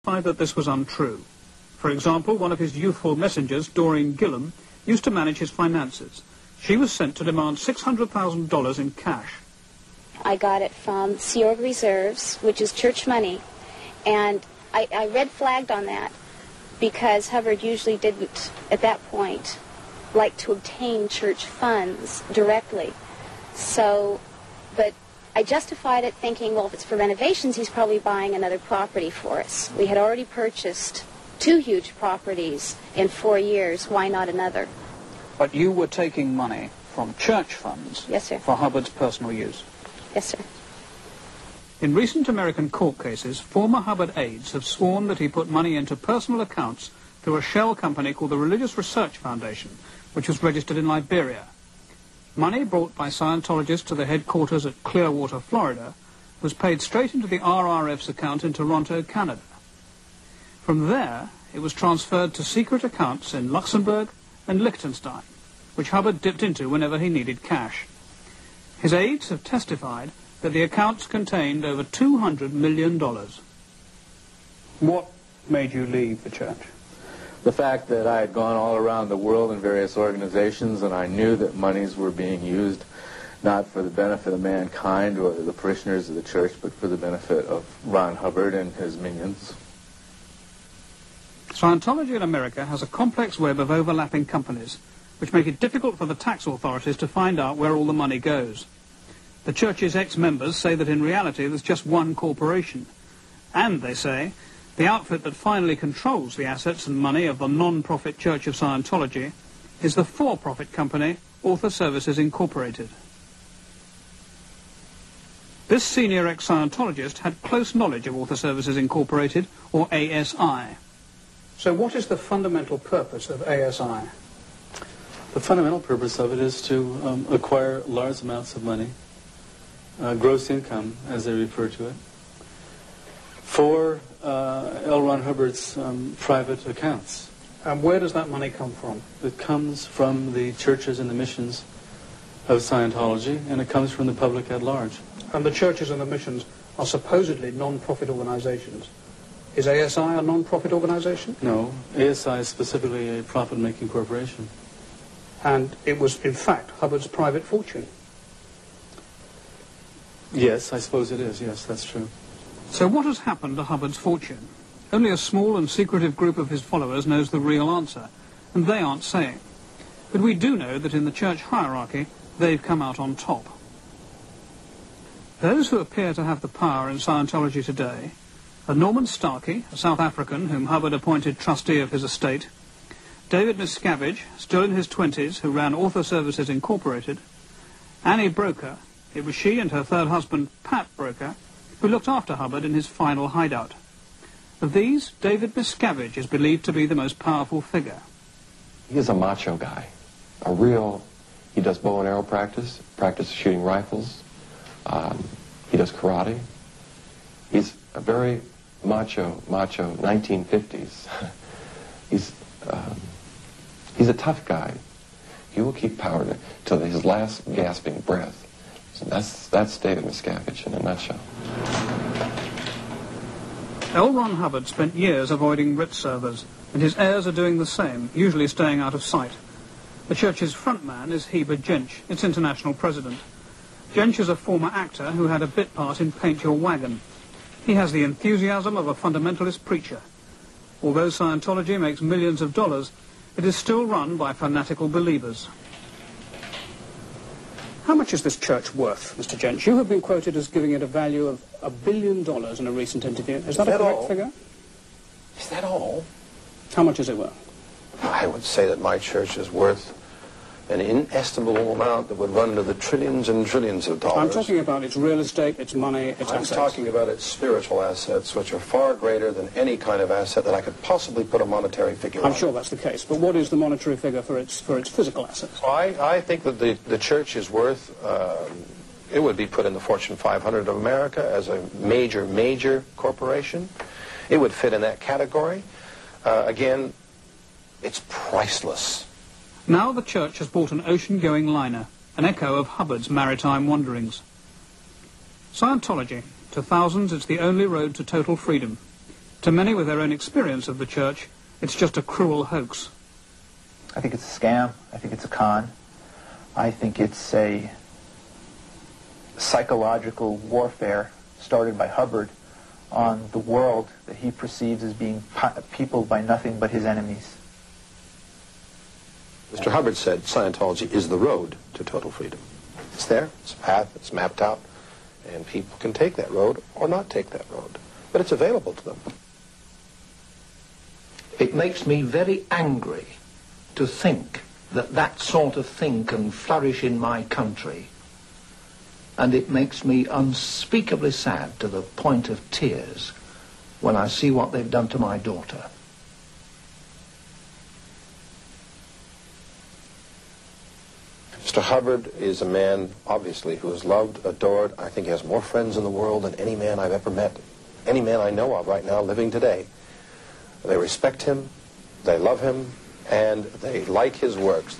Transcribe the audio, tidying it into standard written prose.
testified that this was untrue. For example, one of his youthful messengers, Doreen Gillam, used to manage his finances. She was sent to demand $600,000 in cash. I got it from Sea Org Reserves, which is church money, and I red flagged on that because Hubbard usually didn't, at that point, like to obtain church funds directly. So, but I justified it thinking, well, if it's for renovations, he's probably buying another property for us. We had already purchased 2 huge properties in 4 years. Why not another? But you were taking money from church funds, yes, sir, for Hubbard's personal use? Yes, sir. In recent American court cases, former Hubbard aides have sworn that he put money into personal accounts through a shell company called the Religious Research Foundation, which was registered in Liberia. Money brought by Scientologists to the headquarters at Clearwater, Florida, was paid straight into the RRF's account in Toronto, Canada. From there, it was transferred to secret accounts in Luxembourg and Liechtenstein, which Hubbard dipped into whenever he needed cash. His aides have testified that the accounts contained over $200 million. What made you leave the church? The fact that I had gone all around the world in various organizations, and I knew that monies were being used not for the benefit of mankind or the parishioners of the church, but for the benefit of Ron Hubbard and his minions. Scientology in America has a complex web of overlapping companies, which make it difficult for the tax authorities to find out where all the money goes. The church's ex-members say that in reality there's just one corporation. And, they say, the outfit that finally controls the assets and money of the non-profit Church of Scientology is the for-profit company Author Services Incorporated. This senior ex-Scientologist had close knowledge of Author Services Incorporated, or ASI. So what is the fundamental purpose of ASI? The fundamental purpose of it is to acquire large amounts of money, gross income, as they refer to it, for L. Ron Hubbard's private accounts. And where does that money come from? It comes from the churches and the missions of Scientology, and it comes from the public at large. And the churches and the missions are supposedly non-profit organizations. Is ASI a non-profit organization? No, ASI is specifically a profit-making corporation. And it was, in fact, Hubbard's private fortune? Yes, I suppose it is. Yes, that's true. So what has happened to Hubbard's fortune? Only a small and secretive group of his followers knows the real answer, and they aren't saying. But we do know that in the church hierarchy, they've come out on top. Those who appear to have the power in Scientology today are Norman Starkey, a South African whom Hubbard appointed trustee of his estate, David Miscavige, still in his 20s, who ran Author Services Incorporated, Annie Broker. It was she and her third husband, Pat Broker, who looked after Hubbard in his final hideout. Of these, David Miscavige is believed to be the most powerful figure. He's a macho guy, he does bow and arrow practice shooting rifles, he does karate. He's a very macho 1950s. He's a tough guy. He will keep power till his last gasping breath. So that's David Miscavige in a nutshell. L. Ron Hubbard spent years avoiding writ servers, and his heirs are doing the same, usually staying out of sight. The church's front man is Heber Jench, its international president. Jench is a former actor who had a bit part in Paint Your Wagon. He has the enthusiasm of a fundamentalist preacher. Although Scientology makes millions of dollars, it is still run by fanatical believers. How much is this church worth, Mr. Jench? You have been quoted as giving it a value of $1 billion in a recent interview. Is that a correct figure? Is that all? How much is it worth? I would say that my church is worth an inestimable amount that would run into the trillions and trillions of dollars. I'm talking about its real estate, its money, its assets. I'm talking about its spiritual assets, which are far greater than any kind of asset that I could possibly put a monetary figure on. I'm sure that's the case, but what is the monetary figure for its physical assets? Well, I think that the church is worth, it would be put in the Fortune 500 of America as a major corporation. It would fit in that category. Again, it's priceless. Now the church has bought an ocean-going liner, an echo of Hubbard's maritime wanderings. Scientology. To thousands, it's the only road to total freedom. To many with their own experience of the church, it's just a cruel hoax. I think it's a scam. I think it's a con. I think it's a psychological warfare started by Hubbard on the world that he perceives as being peopled by nothing but his enemies. Mr. Hubbard said Scientology is the road to total freedom. It's there, it's a path, it's mapped out, and people can take that road or not take that road. But it's available to them. It makes me very angry to think that that sort of thing can flourish in my country. And it makes me unspeakably sad to the point of tears when I see what they've done to my daughter. Mr. Hubbard is a man, obviously, who is loved, adored. I think he has more friends in the world than any man I've ever met, any man I know of right now living today. They respect him, they love him, and they like his works.